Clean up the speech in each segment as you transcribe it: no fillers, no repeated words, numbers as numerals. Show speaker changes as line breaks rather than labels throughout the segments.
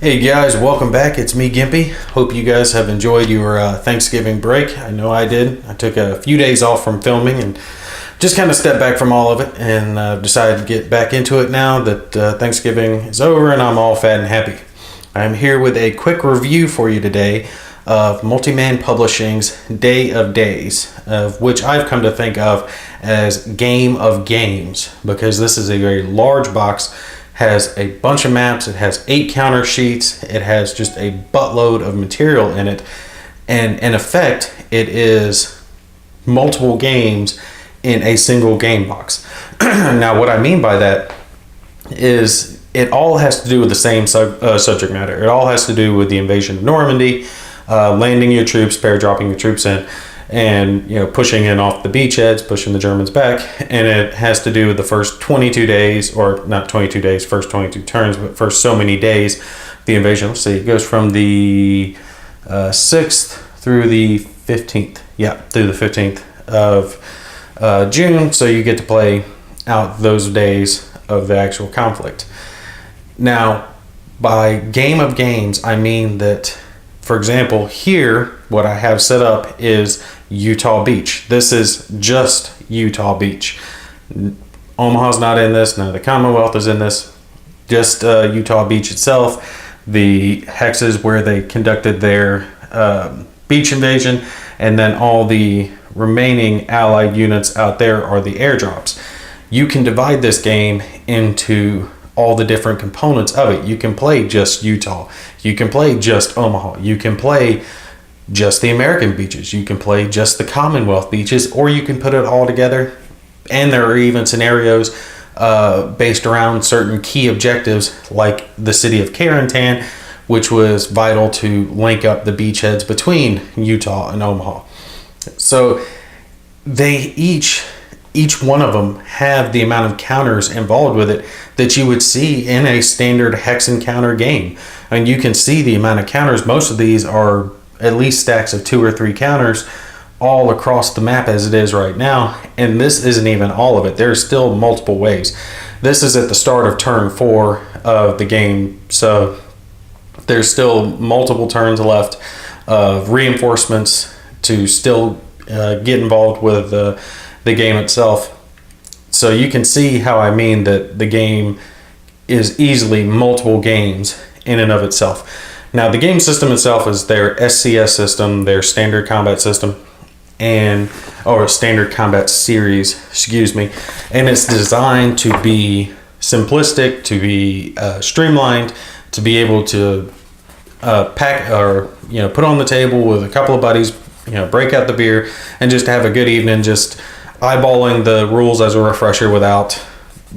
Hey guys, welcome back. It's me, Gimpy. Hope you guys have enjoyed your Thanksgiving break. I know I did. I took a few days off from filming and just kind of stepped back from all of it and decided to get back into it now that Thanksgiving is over and I'm all fat and happy. I'm here with a quick review for you today of Multiman Publishing's Day of Days, of which I've come to think of as Game of Games, because this is a very large box, has a bunch of maps, it has 8 counter sheets, it has just a buttload of material in it, and in effect it is multiple games in a single game box. Now what I mean by that is it all has to do with the same subject matter. It all has to do with the invasion of Normandy, landing your troops, paradropping your troops in, and pushing in off the beachheads, pushing the Germans back. And it has to do with the first 22 days, or not 22 days, first 22 turns, but first so many days, the invasion. Let's see, it goes from the 6th through the 15th. Yeah, through the 15th of June. So you get to play out those days of the actual conflict. Now, by Game of Games, I mean that, for example, here, what I have set up is Utah Beach. This is just Utah Beach. Omaha's not in this, none of the Commonwealth is in this, just Utah Beach itself. The hexes where they conducted their beach invasion, and then all the remaining allied units out there are the airdrops. You can divide this game into all the different components of it. You can play just Utah. You can play just Omaha. You can play just the American beaches. You can play just the Commonwealth beaches, or you can put it all together. And there are even scenarios based around certain key objectives, like the city of Carentan, which was vital to link up the beachheads between Utah and Omaha. So they each one of them have the amount of counters involved with it that you would see in a standard hex encounter game. And you can see the amount of counters. Most of these are at least stacks of 2 or 3 counters all across the map as it is right now. And this isn't even all of it. There's still multiple waves. This is at the start of turn 4 of the game. So there's still multiple turns left of reinforcements to still get involved with the game itself. So you can see how I mean that the game is easily multiple games in and of itself. Now the game system itself is their SCS system, their standard combat system, or standard combat series, excuse me, and it's designed to be simplistic, to be streamlined, to be able to pack or put on the table with a couple of buddies, break out the beer and just have a good evening, just eyeballing the rules as a refresher without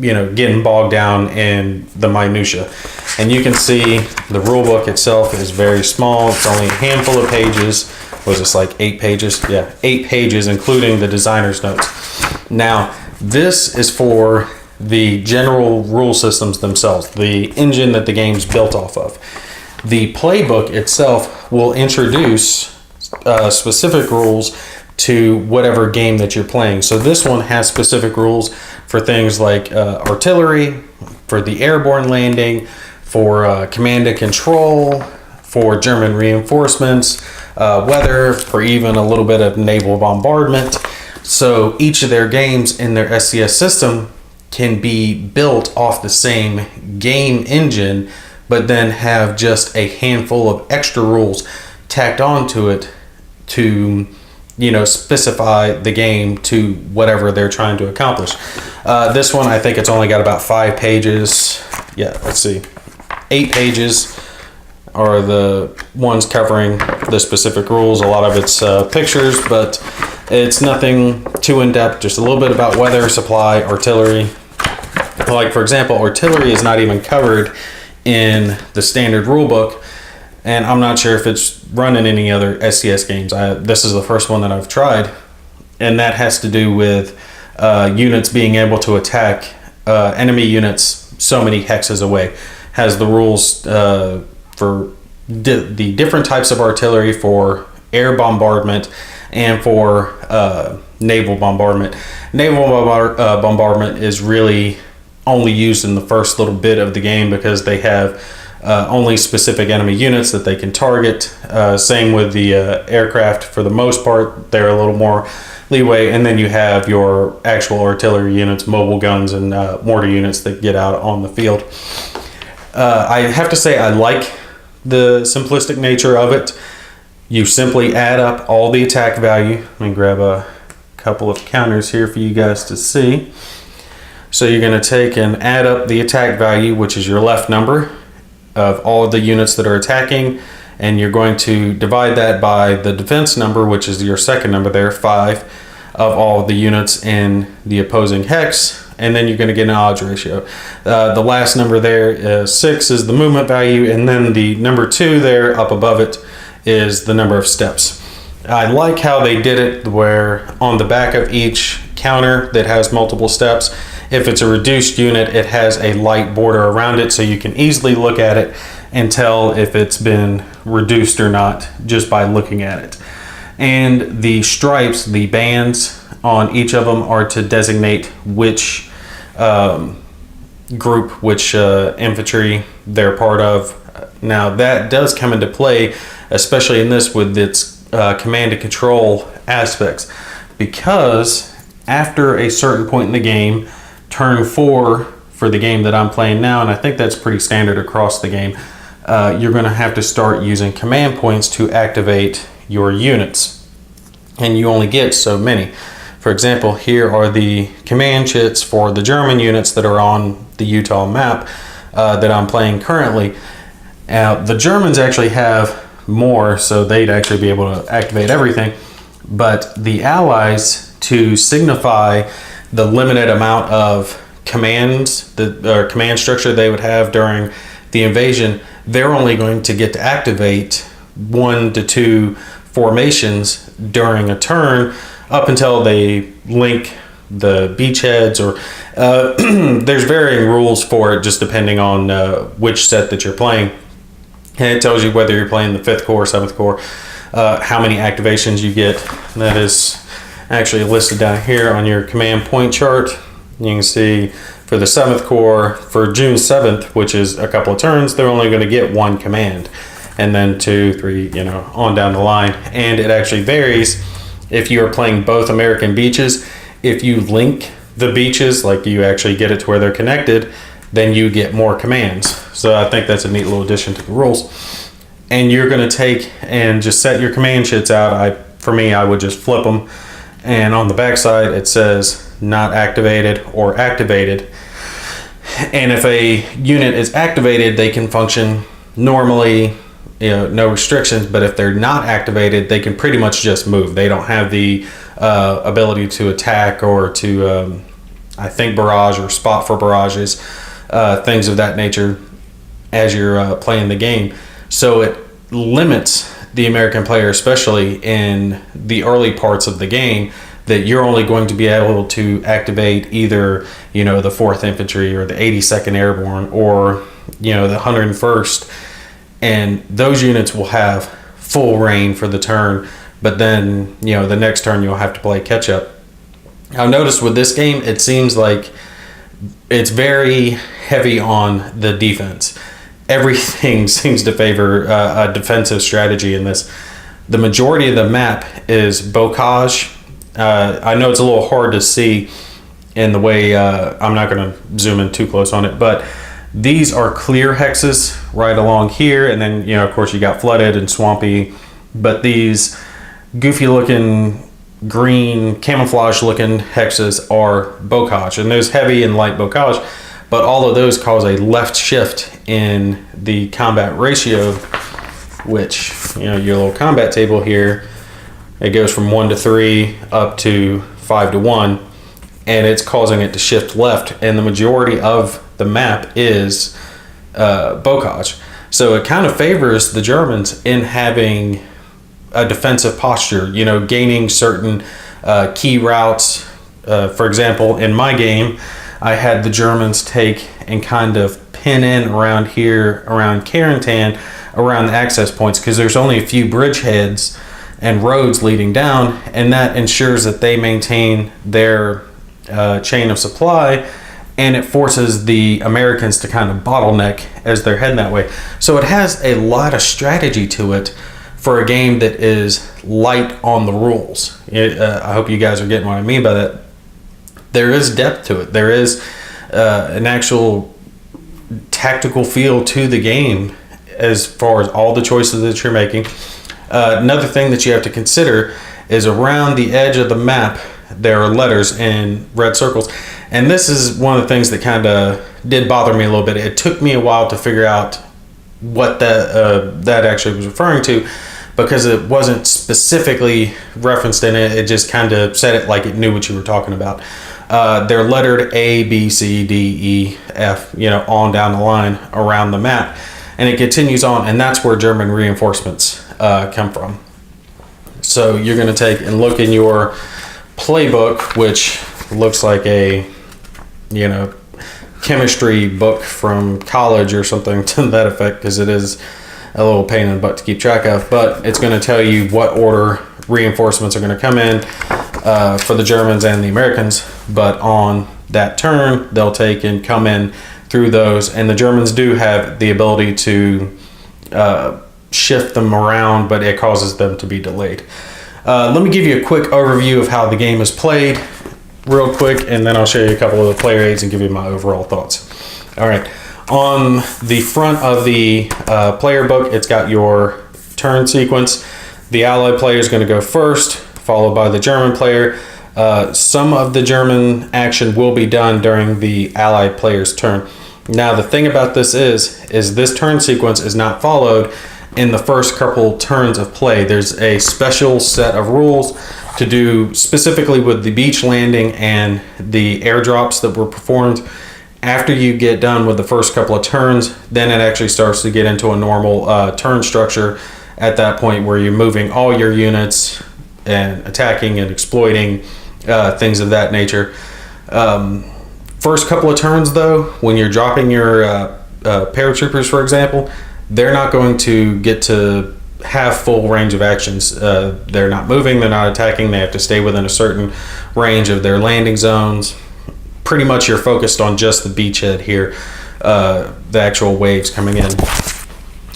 getting bogged down in the minutia. And you can see the rule book itself is very small. It's only a handful of pages. Was this like 8 pages? Yeah, 8 pages, including the designer's notes. Now, this is for the general rule systems themselves, the engine that the game's built off of. The playbook itself will introduce specific rules to whatever game that you're playing. So this one has specific rules for things like artillery, for the airborne landing, for command and control, for German reinforcements, weather, for even a little bit of naval bombardment. So each of their games in their SCS system can be built off the same game engine, but then have just a handful of extra rules tacked onto it to specify the game to whatever they're trying to accomplish. This one, I think it's only got about 5 pages. Yeah, let's see. 8 pages are the ones covering the specific rules. A lot of it's pictures, but it's nothing too in-depth. Just a little bit about weather, supply, artillery. Like, for example, artillery is not even covered in the standard rule book. And I'm not sure if it's run in any other SCS games. This is the first one that I've tried. And that has to do with units being able to attack enemy units so many hexes away. Has the rules for the different types of artillery for air bombardment and for naval bombardment. Naval bombardment is really only used in the first little bit of the game because they have only specific enemy units that they can target. Same with the aircraft. For the most part, they're a little more leeway. And then you have your actual artillery units, mobile guns, and mortar units that get out on the field. I have to say I like the simplistic nature of it. You simply add up all the attack value. Let me grab a couple of counters here for you guys to see. So you're going to take and add up the attack value, which is your left number of all of the units that are attacking, and you're going to divide that by the defense number, which is your second number there, 5, of all of the units in the opposing hex, and then you're going to get an odds ratio. The last number there, 6, is the movement value, and then the number 2 there up above it is the number of steps. I like how they did it where on the back of each counter that has multiple steps, if it's a reduced unit, it has a light border around it so you can easily look at it and tell if it's been reduced or not just by looking at it. And the stripes, the bands on each of them are to designate which group, which infantry they're part of. Now that does come into play, especially in this with its command and control aspects, because after a certain point in the game, turn 4 for the game that I'm playing now, and I think that's pretty standard across the game, you're going to have to start using command points to activate your units, and you only get so many. For example, here are the command chits for the German units that are on the Utah map that I'm playing currently. Now the Germans actually have more, so they'd actually be able to activate everything, but the Allies, to signify the limited amount of commands, the command structure they would have during the invasion, they're only going to get to activate 1 to 2 formations during a turn up until they link the beachheads, or there's varying rules for it just depending on which set that you're playing. And it tells you whether you're playing the 5th Corps, 7th Corps, how many activations you get. That is actually listed down here on your command point chart. You can see for the 7th Corps, for June 7th, which is a couple of turns, they're only going to get 1 command. And then 2, 3, on down the line. And it actually varies if you are playing both American beaches. If you link the beaches, like you actually get it to where they're connected, then you get more commands. So I think that's a neat little addition to the rules. And you're going to take and just set your command chits out. For me, I would just flip them. And on the back side, it says not activated or activated. And if a unit is activated, they can function normally, no restrictions. But if they're not activated, they can pretty much just move. They don't have the ability to attack or to, I think, barrage or spot for barrages, things of that nature as you're playing the game. So it limits the American player, especially in the early parts of the game, that you're only going to be able to activate either, the 4th Infantry or the 82nd Airborne or, the 101st. And those units will have full reign for the turn, but then, the next turn you'll have to play catch up. I've noticed with this game, it seems like it's very heavy on the defense. Everything seems to favor a defensive strategy in this. The majority of the map is bocage. I know it's a little hard to see in the way, I'm not going to zoom in too close on it, but these are clear hexes right along here, and then, of course, you got flooded and swampy, but these goofy looking green camouflage looking hexes are bocage, and there's heavy and light bocage, but all of those cause a left shift in the combat ratio, which, your little combat table here, it goes from 1 to 3 up to 5 to 1, and it's causing it to shift left, and the majority of the map is bocage. So it kind of favors the Germans in having a defensive posture, gaining certain key routes. For example, in my game, I had the Germans take and kind of pin in around here, around Carentan, around the access points, because there's only a few bridgeheads and roads leading down, and that ensures that they maintain their chain of supply and it forces the Americans to kind of bottleneck as they're heading that way. So it has a lot of strategy to it for a game that is light on the rules. I hope you guys are getting what I mean by that. There is depth to it. There is an actual tactical feel to the game as far as all the choices that you're making. Another thing that you have to consider is around the edge of the map there are letters in red circles, and this is one of the things that kind of did bother me a little bit. It took me a while to figure out what that actually was referring to, because it wasn't specifically referenced in it. It just kind of said it like it knew what you were talking about. They're lettered A, B, C, D, E, F, on down the line around the map. And it continues on, and that's where German reinforcements come from. So you're going to take and look in your playbook, which looks like a, chemistry book from college or something to that effect, because it is a little pain in the butt to keep track of. But it's going to tell you what order reinforcements are going to come in for the Germans and the Americans. But on that turn, they'll take and come in through those, and the Germans do have the ability to shift them around, but it causes them to be delayed. Let me give you a quick overview of how the game is played real quick, and then I'll show you a couple of the player aids and give you my overall thoughts. All right, on the front of the player book, it's got your turn sequence. The Allied player is going to go first, followed by the German player. Some of the German action will be done during the Allied player's turn. Now, the thing about this is this turn sequence is not followed in the first couple turns of play. There's a special set of rules to do specifically with the beach landing and the airdrops that were performed. After you get done with the first couple of turns, then it actually starts to get into a normal turn structure at that point, where you're moving all your units and attacking and exploiting things of that nature. First couple of turns, though, when you're dropping your paratroopers, for example, they're not going to get to have full range of actions. They're not moving, they're not attacking, they have to stay within a certain range of their landing zones. Pretty much you're focused on just the beachhead here, the actual waves coming in.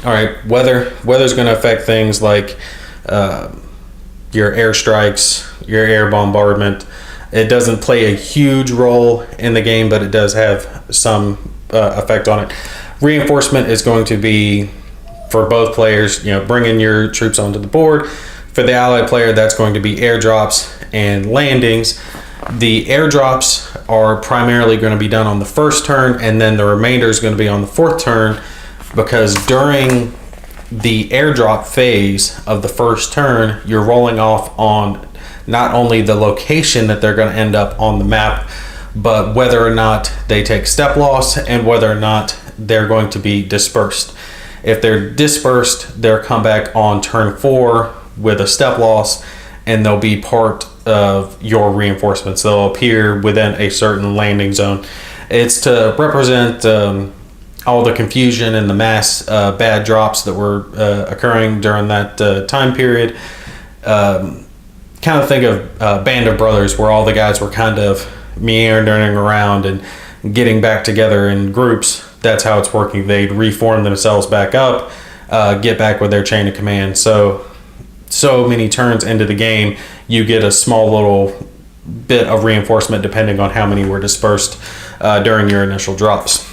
All right, weather's going to affect things like your airstrikes, your air bombardment. It doesn't play a huge role in the game, but it does have some effect on it. Reinforcement is going to be, for both players, bringing your troops onto the board. For the Allied player, that's going to be airdrops and landings. The airdrops are primarily going to be done on the first turn, and then the remainder is going to be on the fourth turn, because during the airdrop phase of the first turn, you're rolling off on not only the location that they're going to end up on the map, but whether or not they take step loss and whether or not they're going to be dispersed. If they're dispersed, they'll come back on turn 4 with a step loss, and they'll be part of your reinforcements. They'll appear within a certain landing zone. It's to represent all the confusion and the mass bad drops that were occurring during that time period. Kind of think of Band of Brothers, where all the guys were kind of meandering around and getting back together in groups. That's how it's working. They'd reform themselves back up, get back with their chain of command. So many turns into the game, you get a small little bit of reinforcement depending on how many were dispersed during your initial drops.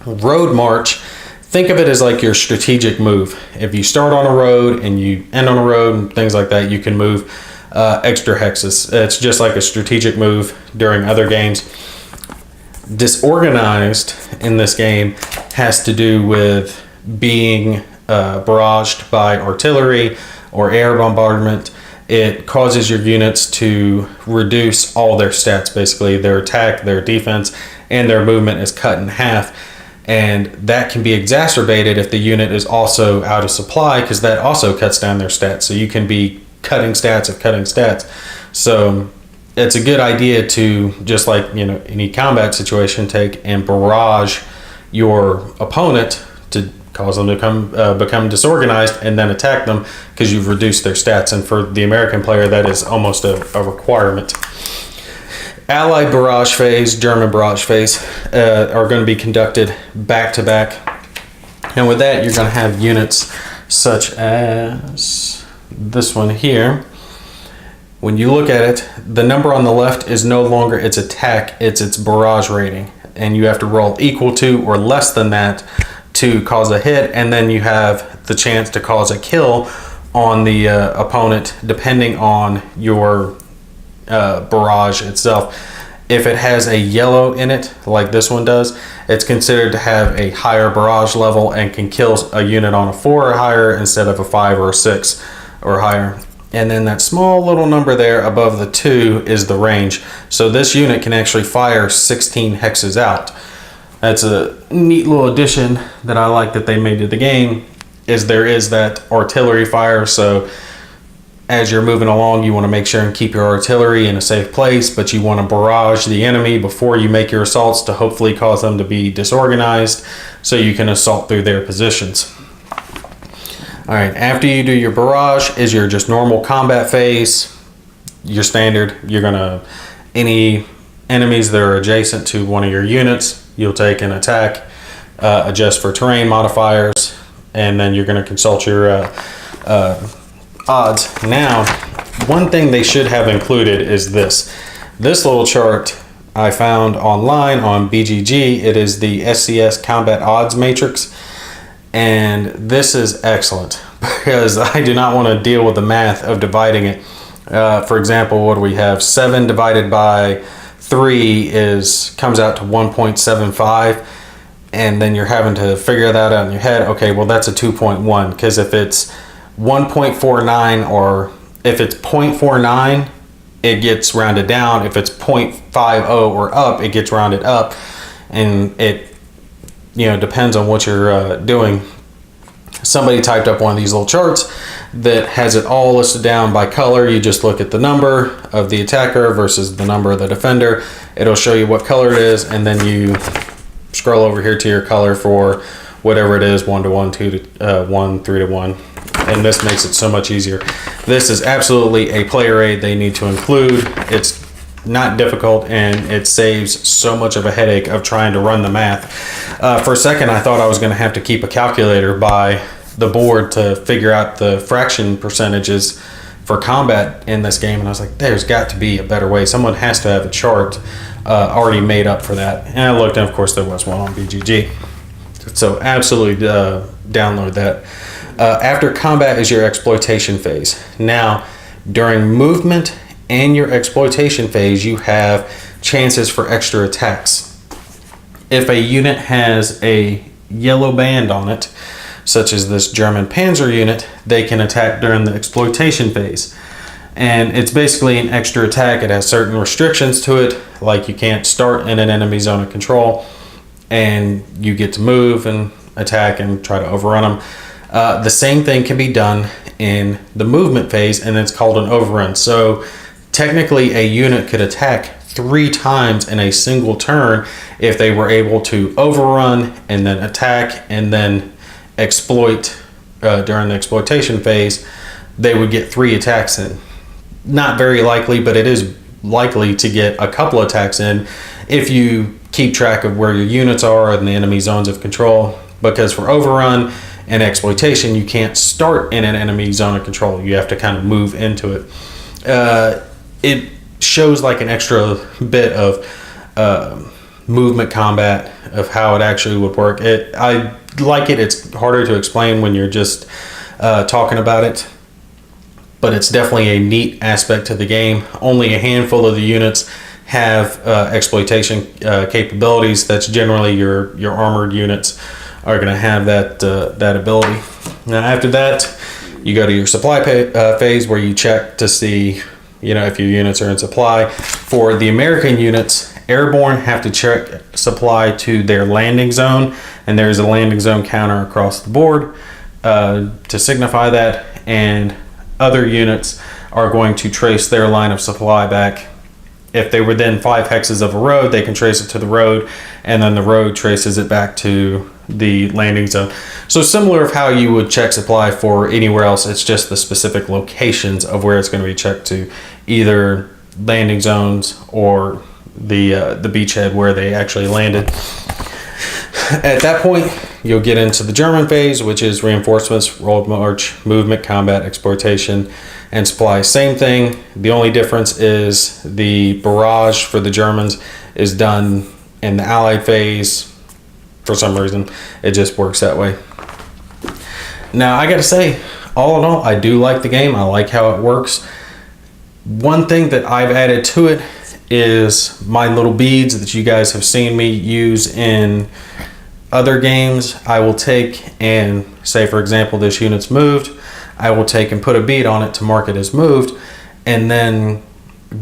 Road march, think of it as like your strategic move. If you start on a road and you end on a road and things like that, you can move extra hexes. It's just like a strategic move during other games. Disorganized in this game has to do with being barraged by artillery or air bombardment. It causes your units to reduce all their stats, basically their attack, their defense, and their movement is cut in half. And that can be exacerbated if the unit is also out of supply, because that also cuts down their stats. So you can be cutting stats of cutting stats. So it's a good idea to, just like any combat situation, take and barrage your opponent to cause them to become disorganized and then attack them, because you've reduced their stats. And for the American player, that is almost a requirement. Allied barrage phase, German barrage phase are going to be conducted back to back. And with that, you're going to have units such as this one here. When you look at it, the number on the left is no longer its attack, it's its barrage rating. And you have to roll equal to or less than that to cause a hit, and then you have the chance to cause a kill on the opponent depending on your barrage itself. If it has a yellow in it, like this one does, it's considered to have a higher barrage level and can kill a unit on a 4 or higher instead of a 5 or a 6 or higher. And then that small little number there above the 2 is the range. So this unit can actually fire 16 hexes out. That's a neat little addition that I like that they made to the game, is there is that artillery fire. So as you're moving along, you want to make sure and keep your artillery in a safe place, but you want to barrage the enemy before you make your assaults to hopefully cause them to be disorganized so you can assault through their positions. All right, after you do your barrage is your just normal combat phase. Your standard, you're gonna, any enemies that are adjacent to one of your units, you'll take an attack, adjust for terrain modifiers, and then you're gonna consult your odds. Now, one thing they should have included is this little chart I found online on BGG. It is the SCS Combat Odds Matrix. And this is excellent because I do not want to deal with the math of dividing it. For example, what do we have? 7 divided by 3 comes out to 1.75. And then you're having to figure that out in your head. Okay, well, that's a 2.1, because if it's 1.49 or if it's 0.49, it gets rounded down. If it's 0.50 or up, it gets rounded up. And it depends on what you're doing. Somebody typed up one of these little charts that has it all listed down by color. You just look at the number of the attacker versus the number of the defender. It'll show you what color it is, and then you scroll over here to your color for whatever it is, 1 to 1, 2 to 1, 3 to 1. And this makes it so much easier. This is absolutely a player aid they need to include. It's not difficult, and it saves so much of a headache of trying to run the math. For a second, I thought I was going to have to keep a calculator by the board to figure out the fraction percentages for combat in this game, and I was like, there's got to be a better way. Someone has to have a chart already made up for that. And I looked, and of course there was one on BGG. So absolutely download that. After combat is your exploitation phase. Now, during movement and your exploitation phase, you have chances for extra attacks. If a unit has a yellow band on it, such as this German Panzer unit, they can attack during the exploitation phase. And it's basically an extra attack. It has certain restrictions to it, like you can't start in an enemy zone of control, and you get to move and attack and try to overrun them. The same thing can be done in the movement phase, and it's called an overrun. So technically a unit could attack 3 times in a single turn if they were able to overrun and then attack and then exploit during the exploitation phase. They would get 3 attacks in. Not very likely, but it is likely to get a couple attacks in if you keep track of where your units are in the enemy zones of control, because for overrun and exploitation, you can't start in an enemy zone of control. You have to kind of move into it. It shows like an extra bit of movement combat of how it actually would work. I like it. It's harder to explain when you're just talking about it, but it's definitely a neat aspect to the game. Only a handful of the units have exploitation capabilities. That's generally your armored units are going to have that ability. Now after that, you go to your supply phase, where you check to see if your units are in supply. For the American units, airborne have to check supply to their landing zone, and there's a landing zone counter across the board to signify that, and other units are going to trace their line of supply back. If they were within 5 hexes of a road, they can trace it to the road, and then the road traces it back to the landing zone. So similar of how you would check supply for anywhere else, it's just the specific locations of where it's going to be checked to, either landing zones or the beachhead where they actually landed. At that point, you'll get into the German phase, which is reinforcements, road march, movement, combat, exploitation, and supply. Same thing. The only difference is the barrage for the Germans is done in the Allied phase. For some reason, it just works that way. Now, I gotta say, all in all, I do like the game. I like how it works. One thing that I've added to it is my little beads that you guys have seen me use in other games. I will take and say, for example, this unit's moved. I will take and put a bead on it to mark it as moved. And then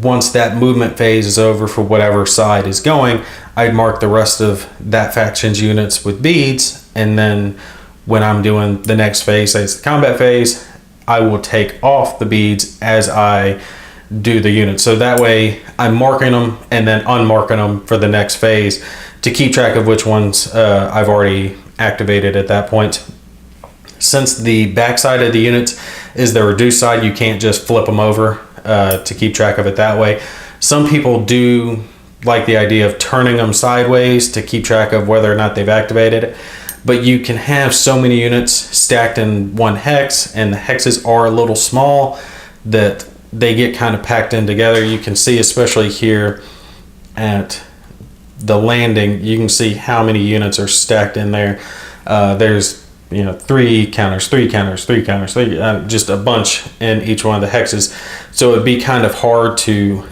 once that movement phase is over for whatever side is going, I'd mark the rest of that faction's units with beads. And then when I'm doing the next phase, say it's the combat phase, I will take off the beads as I do the unit. So that way I'm marking them and then unmarking them for the next phase to keep track of which ones I've already activated at that point. Since the backside of the units is the reduced side, you can't just flip them over to keep track of it that way. Some people do like the idea of turning them sideways to keep track of whether or not they've activated it, but you can have so many units stacked in one hex, and the hexes are a little small that they get kind of packed in together. You can see, especially here at the landing, you can see how many units are stacked in there. There's 3 counters, 3 counters, 3 counters, just a bunch in each one of the hexes. So it'd be kind of hard to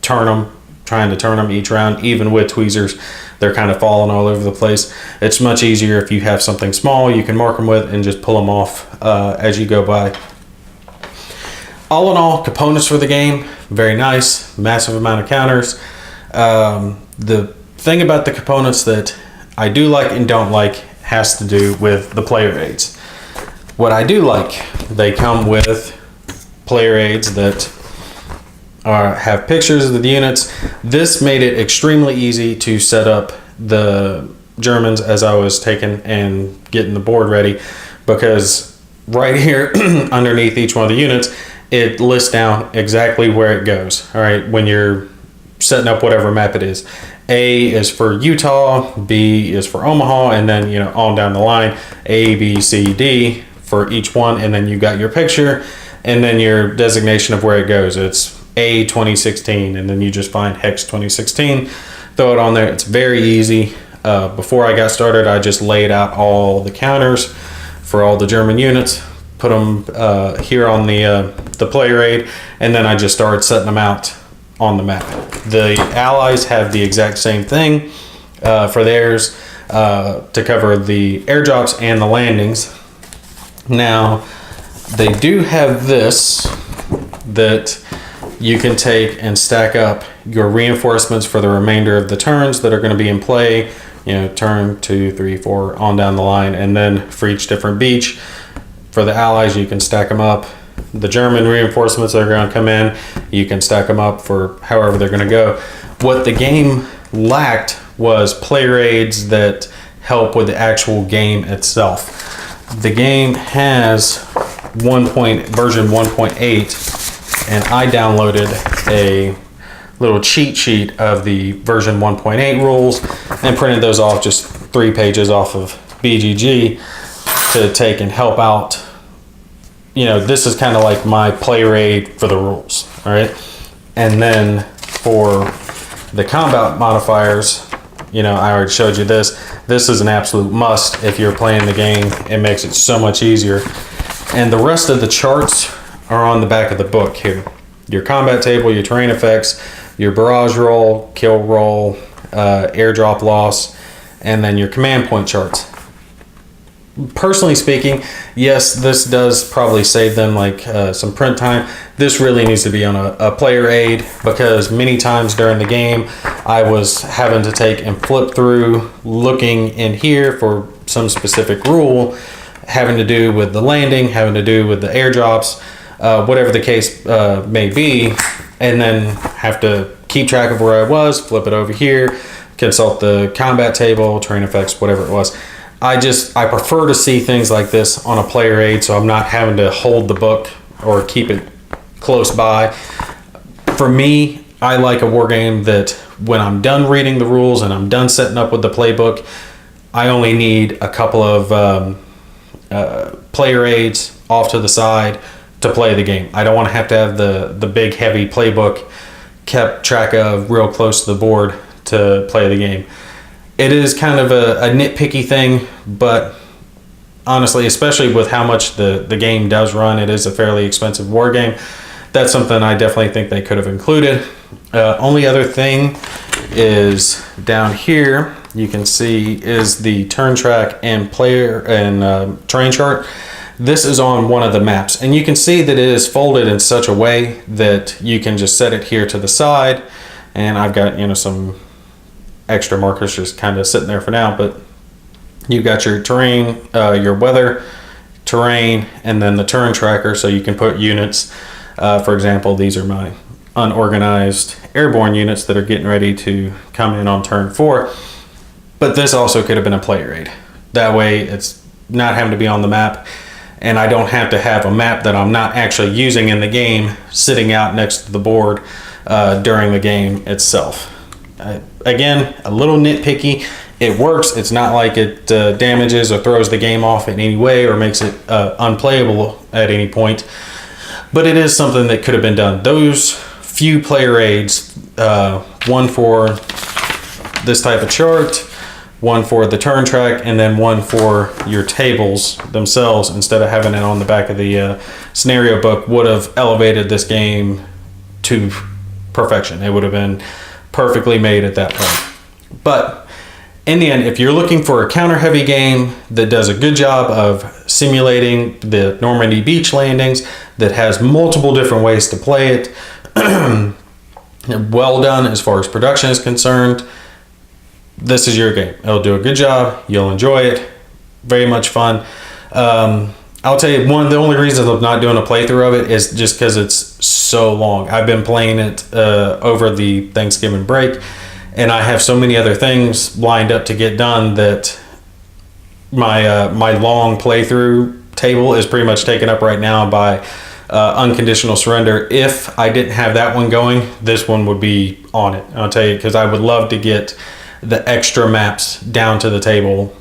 trying to turn them each round. Even with tweezers, they're kind of falling all over the place. It's much easier if you have something small you can mark them with and just pull them off as you go by. All in all, components for the game, very nice, massive amount of counters. The thing about the components that I do like and don't like has to do with the player aids. What I do like, they come with player aids that have pictures of the units. This made it extremely easy to set up the Germans as I was taking and getting the board ready, because right here underneath each one of the units, it lists down exactly where it goes. All right, when you're setting up whatever map it is. A is for Utah, B is for Omaha, and then on down the line, A, B, C, D for each one, and then you got your picture, and then your designation of where it goes. It's A 2016, and then you just find Hex 2016, throw it on there. It's very easy. Before I got started, I just laid out all the counters for all the German units, put them here on the player aid, and then I just started setting them out on the map. The Allies have the exact same thing for theirs to cover the airdrops and the landings. Now, they do have this that you can take and stack up your reinforcements for the remainder of the turns that are going to be in play. Turn 2, 3, 4 on down the line, and then for each different beach. For the Allies, you can stack them up. The German reinforcements that are going to come in, you can stack them up for however they're going to go. What the game lacked was player aids that help with the actual game itself. The game has version 1.8, and I downloaded a little cheat sheet of the version 1.8 rules and printed those off, just 3 pages off of BGG to take and help out. This is kind of like my player aid for the rules, all right? And then for the combat modifiers, I already showed you this. This is an absolute must if you're playing the game. It makes it so much easier. And the rest of the charts are on the back of the book here. Your combat table, your terrain effects, your barrage roll, kill roll, airdrop loss, and then your command point charts. Personally speaking, yes, this does probably save them some print time. This really needs to be on a player aid, because many times during the game I was having to take and flip through looking in here for some specific rule having to do with the landing, having to do with the airdrops, whatever the case may be, and then have to keep track of where I was, flip it over here, consult the combat table, terrain effects, whatever it was. I prefer to see things like this on a player aid, so I'm not having to hold the book or keep it close by. For me, I like a war game that when I'm done reading the rules and I'm done setting up with the playbook, I only need a couple of player aids off to the side to play the game. I don't want to have the big heavy playbook kept track of real close to the board to play the game. It is kind of a nitpicky thing, but honestly, especially with how much the game does run, it is a fairly expensive war game. That's something I definitely think they could have included. Only other thing is down here, you can see is the turn track and player and terrain chart. This is on one of the maps, and you can see that it is folded in such a way that you can just set it here to the side. And I've got, you know, some extra markers just kind of sitting there for now, but you've got your terrain, your weather, terrain, and then the turn tracker, so you can put units. For example, these are my unorganized airborne units that are getting ready to come in on turn 4. But this also could have been a player aid. That way it's not having to be on the map, and I don't have to have a map that I'm not actually using in the game sitting out next to the board during the game itself. Again, a little nitpicky. It works. It's not like it damages or throws the game off in any way or makes it unplayable at any point. But it is something that could have been done. Those few player aids, one for this type of chart, one for the turn track, and then one for your tables themselves, instead of having it on the back of the scenario book, would have elevated this game to perfection. It would have been perfectly made at that point. But in the end, if you're looking for a counter-heavy game that does a good job of simulating the Normandy beach landings, that has multiple different ways to play it, well done as far as production is concerned, this is your game. It'll do a good job. You'll enjoy it. Very much fun. I'll tell you, one of the only reasons I'm not doing a playthrough of it is just because it's so long. I've been playing it over the Thanksgiving break, and I have so many other things lined up to get done that my long playthrough table is pretty much taken up right now by Unconditional Surrender. If I didn't have that one going, this one would be on it. I'll tell you, because I would love to get the extra maps down to the table,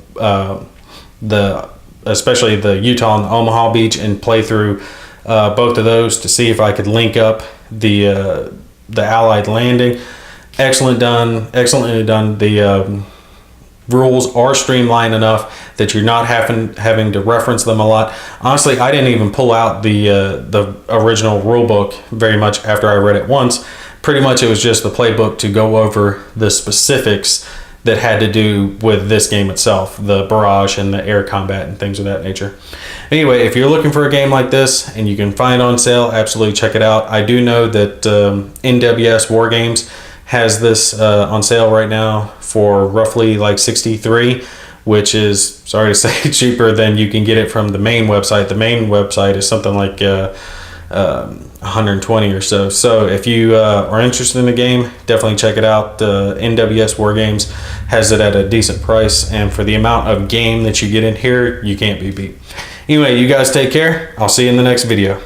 especially the Utah and the Omaha Beach, and play through both of those to see if I could link up the Allied landing. Excellently done. The rules are streamlined enough that you're not having to reference them a lot. Honestly, I didn't even pull out the original rule book very much after I read it once. Pretty much it was just the playbook to go over the specifics that had to do with this game itself, the barrage and the air combat and things of that nature. Anyway, if you're looking for a game like this and you can find it on sale, absolutely check it out. I do know that NWS War Games has this on sale right now for roughly like $63, which is, sorry to say, cheaper than you can get it from the main website. The main website is something like 120 or so. So if you are interested in the game, definitely check it out. NWS War Games has it at a decent price, and for the amount of game that you get in here, you can't be beat. Anyway, you guys take care. I'll see you in the next video.